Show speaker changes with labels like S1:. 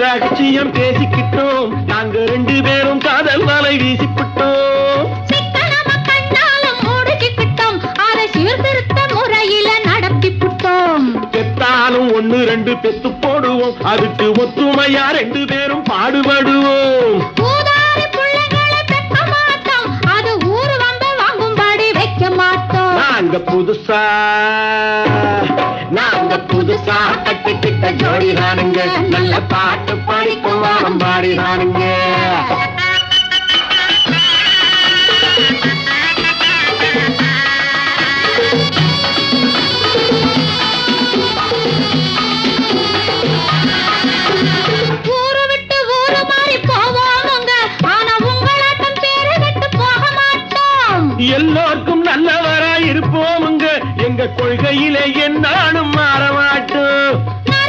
S1: ரகசியம் பேசிக்கிட்டோம், நாங்க 2 பேரும் காதல் வலை வீசிக்கிட்டோம்.
S2: சிக்கனமா கண்ணாலும் முடிச்சுக்கிட்டோம், அதை சீர்திருத்த முறையில நடத்திவிட்டோம்.
S1: பெத்தாலும் 1 2 பெத்து போடுவோம், அதுக்கு ஒத்துமையா 2 பேரும் பாடுபடுவோம்.
S2: ஊதாரி பிள்ளைகளை பெக்க மாட்டோம், அது ஊரு வந்த வாங்கும்படி வைக்க மாட்டோம்.
S1: நாங்க புதுசா கட்டிக்கிட்ட ஜோடி தானுங்க, நல்ல பாட்டு படிக்கும் வாரம் பாடி தானுங்க.
S2: ஊரு விட்டு ஊரு மாறி போவோமுங்க, ஆனா உங்களாட்டம் பேரு விட்டு போக மாட்டோம்.
S1: எல்லோருக்கும் நல்லவரா இருப்போமுங்க, எங்க கொள்கையிலே என்னாலும்